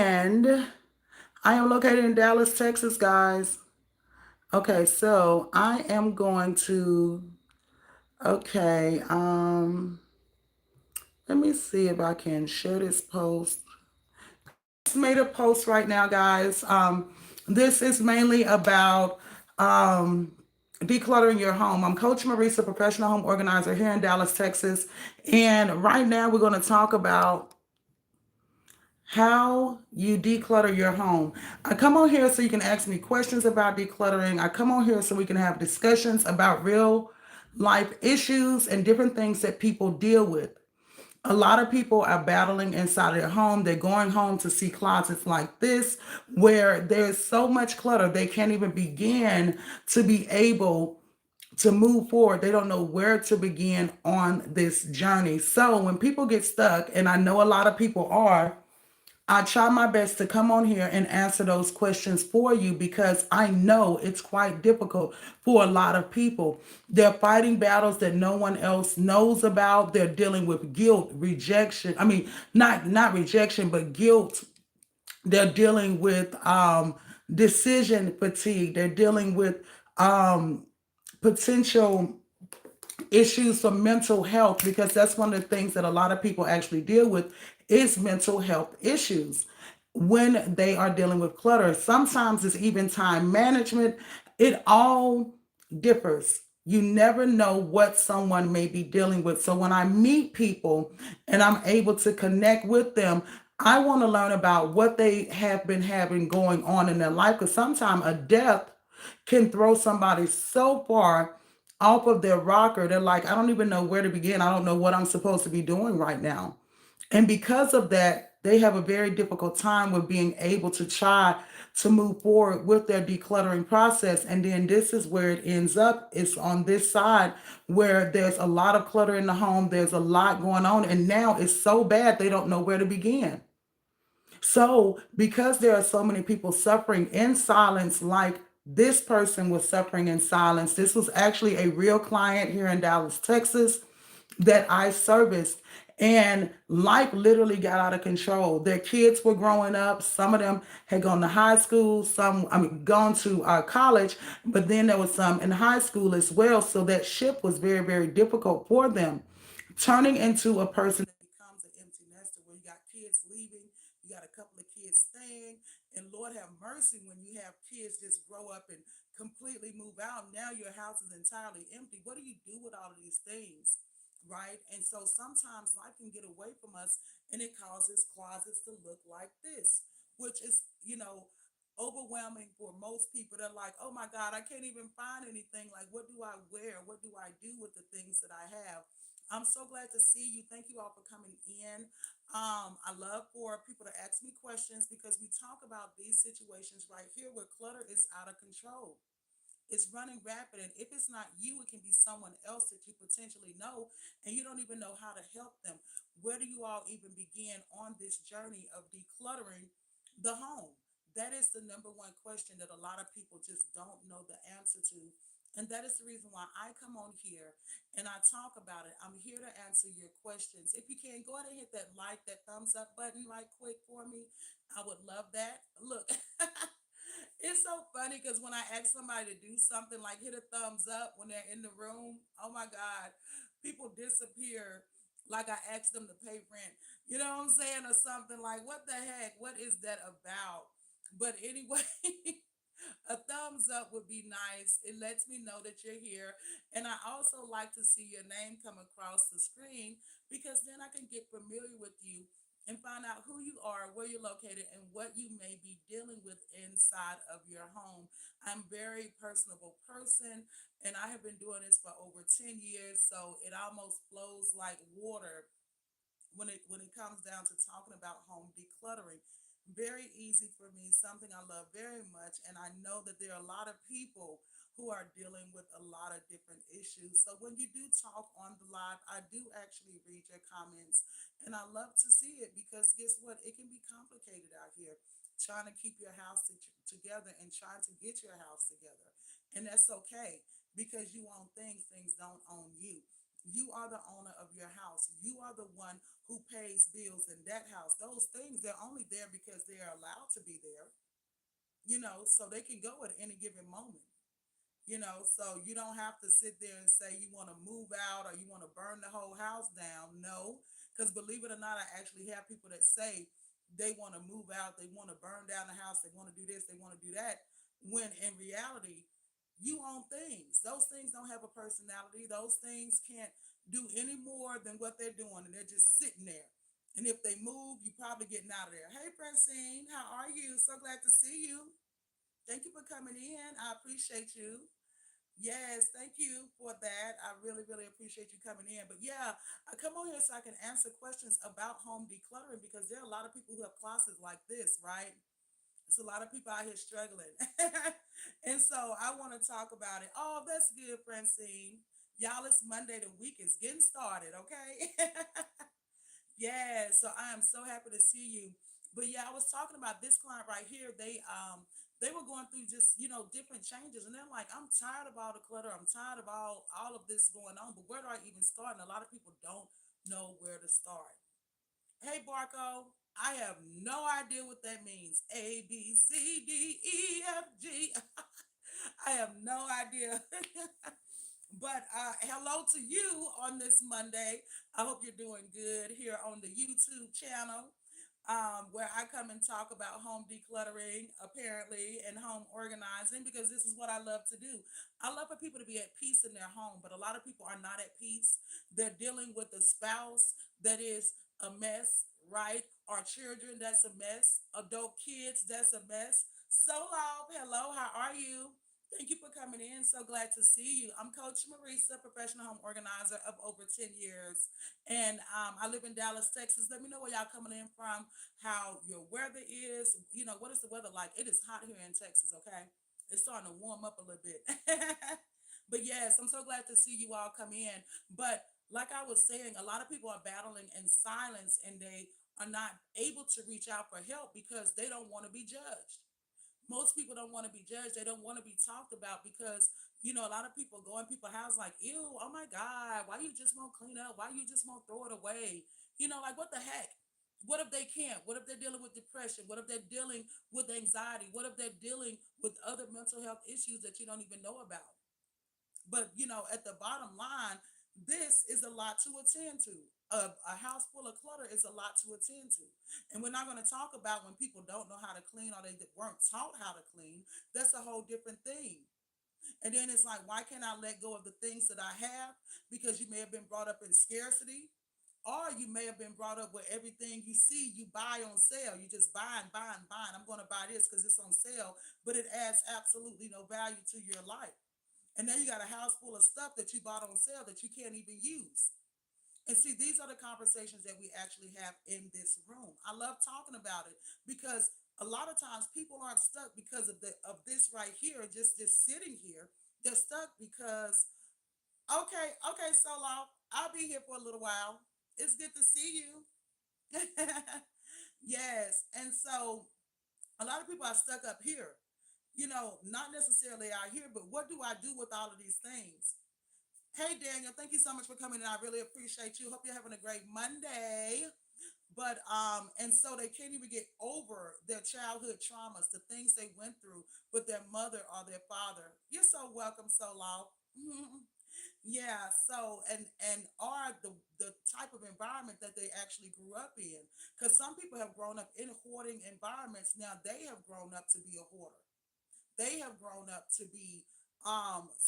And I am located in Dallas, Texas, guys. Okay, so I am going to, okay, let me see if I can share this post. I just made a post right now, guys. This is mainly about um, decluttering your home. I'm Coach Marisa, professional home organizer here in Dallas, Texas. And right now we're going to talk about how you declutter your home. I come on here so you can ask me questions about decluttering. I come on here so we can have discussions about real life issues and different things that people deal with. A lot of people are battling inside their home. They're going home to see closets like this where there's so much clutter they can't even begin to be able to move forward. They don't know where to begin on this journey. So when people get stuck, and I know a lot of people are, I try my best to come on here and answer those questions for you because I know it's quite difficult for a lot of people. They're fighting battles that no one else knows about. They're dealing with guilt, rejection. I mean, not rejection, but guilt. They're dealing with decision fatigue. They're dealing with potential issues for mental health because that's one of the things that a lot of people actually deal with is mental health issues when they are dealing with clutter. Sometimes it's even time management. It all differs. You never know what someone may be dealing with. So when I meet people and I'm able to connect with them, I want to learn about what they have been having going on in their life because sometimes a death can throw somebody so far off of their rocker. They're like, I don't even know where to begin. I don't know what I'm supposed to be doing right now. And because of that, they have a very difficult time with being able to try to move forward with their decluttering process. And then this is where it ends up. It's on this side where there's a lot of clutter in the home. There's a lot going on. And now it's so bad they don't know where to begin. So, because there are so many people suffering in silence, like this person was suffering in silence, this was actually a real client here in Dallas, Texas, that I serviced. And life literally got out of control. Their kids were growing up. Some of them had gone to high school, gone to college, but then there was some in high school as well. So that shift was very, very difficult for them. Turning into a person that becomes an empty nester where you got kids leaving, you got a couple of kids staying, and Lord have mercy when you have kids just grow up and completely move out. Now your house is entirely empty. What do you do with all of these things? Right? And so sometimes life can get away from us and it causes closets to look like this, which is, overwhelming for most people. They're like, oh my God, I can't even find anything. Like, what do I wear? What do I do with the things that I have? I'm so glad to see you. Thank you all for coming in. I love for people to ask me questions because we talk about these situations right here where clutter is out of control. It's running rapid. And if it's not you, it can be someone else that you potentially know and you don't even know how to help them. Where do you all even begin on this journey of decluttering the home? That is the number one question that a lot of people just don't know the answer to. And that is the reason why I come on here and I talk about it. I'm here to answer your questions. If you can, go ahead and hit that like, that thumbs up button right quick for me. I would love that. Look, it's so funny because when I ask somebody to do something like hit a thumbs up when they're in the room, oh my God, people disappear like I asked them to pay rent. You know what I'm saying? Or something like, what the heck? What is that about? But anyway, a thumbs up would be nice. It lets me know that you're here. And I also like to see your name come across the screen because then I can get familiar with you and find out who you are, where you're located, and what you may be dealing with inside of your home. I'm a very personable person, and I have been doing this for over 10 years, so it almost flows like water when it comes down to talking about home decluttering. Very easy for me, something I love very much, and I know that there are a lot of people who are dealing with a lot of different issues. So when you do talk on the live, I do actually read your comments, and I love to see it because guess what? It can be complicated out here trying to keep your house together and trying to get your house together. And that's okay because you own things, things don't own you. You are the owner of your house. You are the one who pays bills in that house. Those things, they're only there because they're allowed to be there, so they can go at any given moment. So you don't have to sit there and say you want to move out or you want to burn the whole house down. No, because believe it or not, I actually have people that say they want to move out, they want to burn down the house, they want to do this, they want to do that, when in reality, you own things. Those things don't have a personality. Those things can't do any more than what they're doing, and they're just sitting there. And if they move, you probably getting out of there. Hey, Francine, how are you? So glad to see you. Thank you for coming in. I appreciate you. Yes, thank you for that. I really, really appreciate you coming in. But yeah, I come on here so I can answer questions about home decluttering because there are a lot of people who have closets like this, right? It's a lot of people out here struggling. And so I want to talk about it. Oh, that's good, Francine. Y'all, it's Monday. The week is getting started, okay? Yeah, so I am so happy to see you. But yeah, I was talking about this client right here. They were going through just, different changes, and they're like, I'm tired of all the clutter. I'm tired of all of this going on, but where do I even start? And a lot of people don't know where to start. Hey, Barco, I have no idea what that means. A, B, C, D, E, F, G. I have no idea. But hello to you on this Monday. I hope you're doing good here on the YouTube channel, where I come and talk about home decluttering, apparently, and home organizing because this is what I love to do. I love for people to be at peace in their home, but a lot of people are not at peace. They're dealing with a spouse that is a mess, right? Or children, that's a mess. Adult kids, that's a mess. So, love, hello, how are you? Thank you for coming in. So glad to see you. I'm Coach Marisa, professional home organizer of over 10 years. And I live in Dallas, Texas. Let me know where y'all coming in from, how your weather is. What is the weather like? It is hot here in Texas, okay? It's starting to warm up a little bit. But yes, I'm so glad to see you all come in. But like I was saying, a lot of people are battling in silence and they are not able to reach out for help because they don't want to be judged. Most people don't want to be judged. They don't want to be talked about because, a lot of people go in people's house like, ew, oh my God, why you just won't clean up? Why you just won't throw it away? Like what the heck? What if they can't? What if they're dealing with depression? What if they're dealing with anxiety? What if they're dealing with other mental health issues that you don't even know about? But at the bottom line, this is a lot to attend to. A house full of clutter is a lot to attend to. And we're not going to talk about when people don't know how to clean or they weren't taught how to clean. That's a whole different thing. And then it's like, why can't I let go of the things that I have? Because you may have been brought up in scarcity, or you may have been brought up where everything you see, you buy on sale. You just buy and buy and buy. And I'm going to buy this because it's on sale, but it adds absolutely no value to your life. And then you got a house full of stuff that you bought on sale that you can't even use. And see, these are the conversations that we actually have in this room. I love talking about it because a lot of times people aren't stuck because of this right here, just this sitting here. They're stuck because okay, Solo, I'll be here for a little while. It's good to see you. Yes, and so a lot of people are stuck up here. Not necessarily out here, but what do I do with all of these things? Hey, Daniel, thank you so much for coming in. I really appreciate you. Hope you're having a great Monday. But and so they can't even get over their childhood traumas, the things they went through with their mother or their father. You're so welcome, Solo. Yeah, so and are the type of environment that they actually grew up in. Because some people have grown up in hoarding environments. Now they have grown up to be a hoarder. They have grown up to be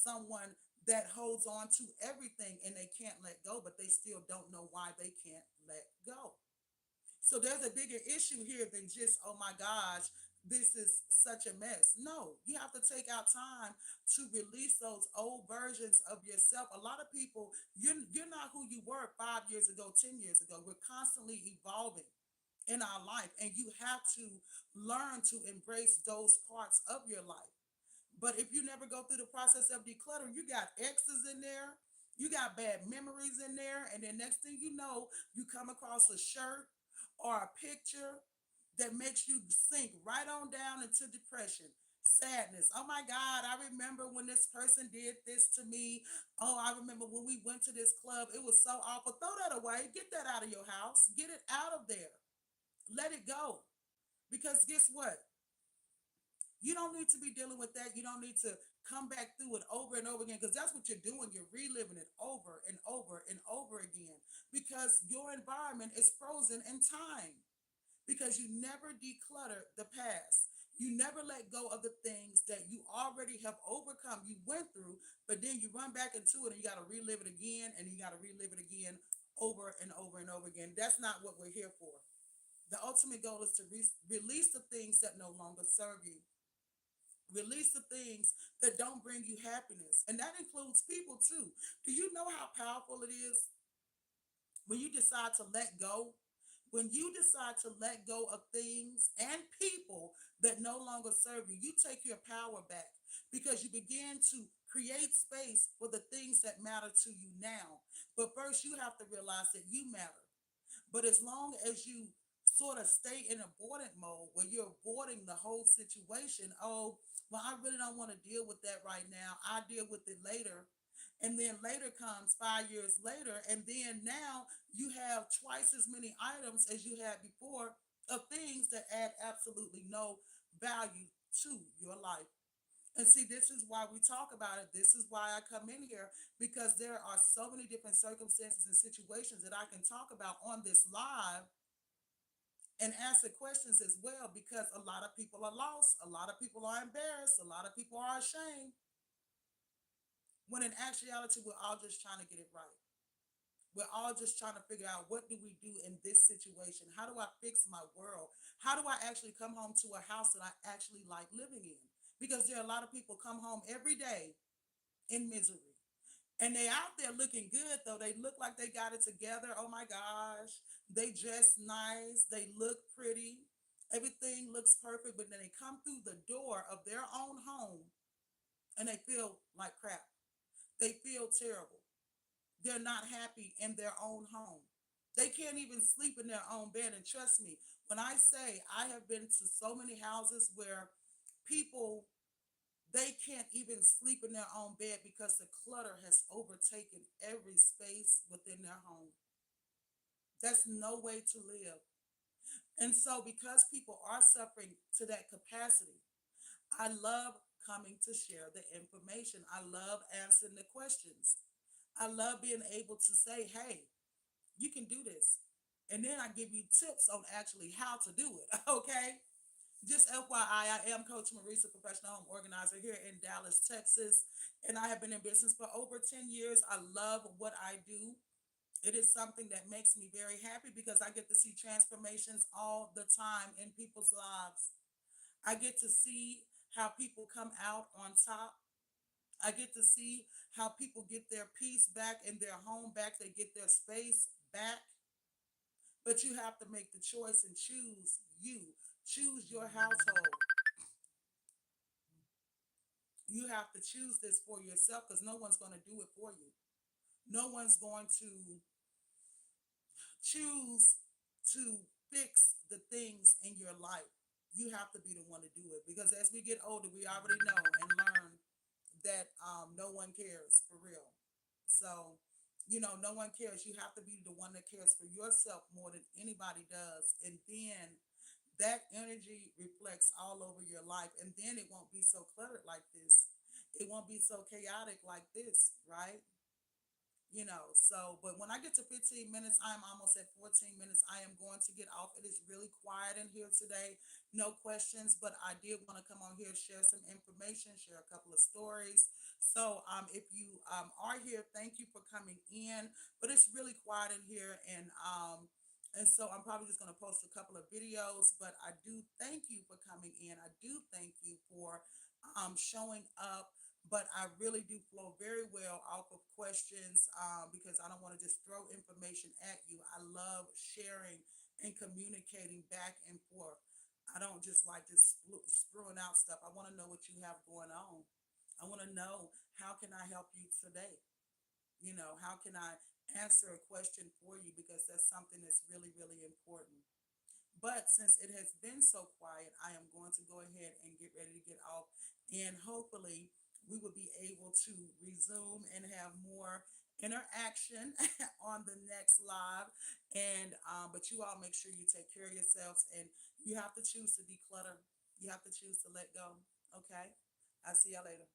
someone that holds on to everything and they can't let go, but they still don't know why they can't let go. So there's a bigger issue here than just, oh my gosh, this is such a mess. No, you have to take out time to release those old versions of yourself. A lot of people, you're not who you were 5 years ago, 10 years ago. We're constantly evolving in our life, and you have to learn to embrace those parts of your life. But if you never go through the process of decluttering, you got exes in there, you got bad memories in there, and then next thing you know, you come across a shirt or a picture that makes you sink right on down into depression. Sadness. Oh my God, I remember when this person did this to me. Oh, I remember when we went to this club. It was so awful. Throw that away. Get that out of your house. Get it out of there. Let it go. Because guess what? You don't need to be dealing with that. You don't need to come back through it over and over again because that's what you're doing. You're reliving it over and over and over again because your environment is frozen in time because you never declutter the past. You never let go of the things that you already have overcome, you went through, but then you run back into it and you got to relive it again and you got to relive it again over and over and over again. That's not what we're here for. The ultimate goal is to release the things that no longer serve you. Release the things that don't bring you happiness. And that includes people too. Do you know how powerful it is when you decide to let go? When you decide to let go of things and people that no longer serve you, you take your power back because you begin to create space for the things that matter to you now. But first, you have to realize that you matter. But as long as you sort of stay in avoidant mode where you're avoiding the whole situation, oh, well, I really don't want to deal with that right now. I'll deal with it later. And then later comes 5 years later, and then now you have twice as many items as you had before of things that add absolutely no value to your life. And see, this is why we talk about it. This is why I come in here because there are so many different circumstances and situations that I can talk about on this live and answer questions as well because a lot of people are lost, a lot of people are embarrassed, a lot of people are ashamed when in actuality we're all just trying to get it right. We're all just trying to figure out what do we do in this situation? How do I fix my world? How do I actually come home to a house that I actually like living in? Because there are a lot of people come home every day in misery. And they out there looking good though. They look like they got it together. Oh my gosh. They dress nice. They look pretty. Everything looks perfect. But then they come through the door of their own home and they feel like crap. They feel terrible. They're not happy in their own home. They can't even sleep in their own bed. And trust me, when I say I have been to so many houses where people they can't even sleep in their own bed because the clutter has overtaken every space within their home. That's no way to live. And so, because people are suffering to that capacity, I love coming to share the information. I love answering the questions. I love being able to say, hey, you can do this. And then I give you tips on actually how to do it. Okay. Just FYI, I am Coach Marisa, professional home organizer here in Dallas, Texas, and I have been in business for over 10 years. I love what I do. It is something that makes me very happy because I get to see transformations all the time in people's lives. I get to see how people come out on top. I get to see how people get their peace back in their home back. They get their space back. But you have to make the choice and choose you. Choose your household. You have to choose this for yourself because no one's going to do it for you. No one's going to choose to fix the things in your life. You have to be the one to do it because as we get older, we already know and learn that no one cares for real. So, no one cares. You have to be the one that cares for yourself more than anybody does. And then that energy reflects all over your life. And then it won't be so cluttered like this. It won't be so chaotic like this, right? But when I get to 15 minutes, I'm almost at 14 minutes. I am going to get off. It is really quiet in here today. No questions, but I did want to come on here, share some information, share a couple of stories. So if you are here, thank you for coming in. But it's really quiet in here, and so I'm probably just going to post a couple of videos. But I do thank you for coming in. I do thank you for showing up, but I really do flow very well off of questions because I don't want to just throw information at you. I love sharing and communicating back and forth. I don't just like just spewing out stuff. I want to know what you have going on. I want to know how can I help you today? How can I answer a question for you because that's something that's really, really important. But since it has been so quiet, I am going to go ahead and get ready to get off. and hopefully we will be able to resume and have more interaction on the next live. And but you all make sure you take care of yourselves, and you have to choose to declutter. You have to choose to let go. Okay, I'll see y'all later.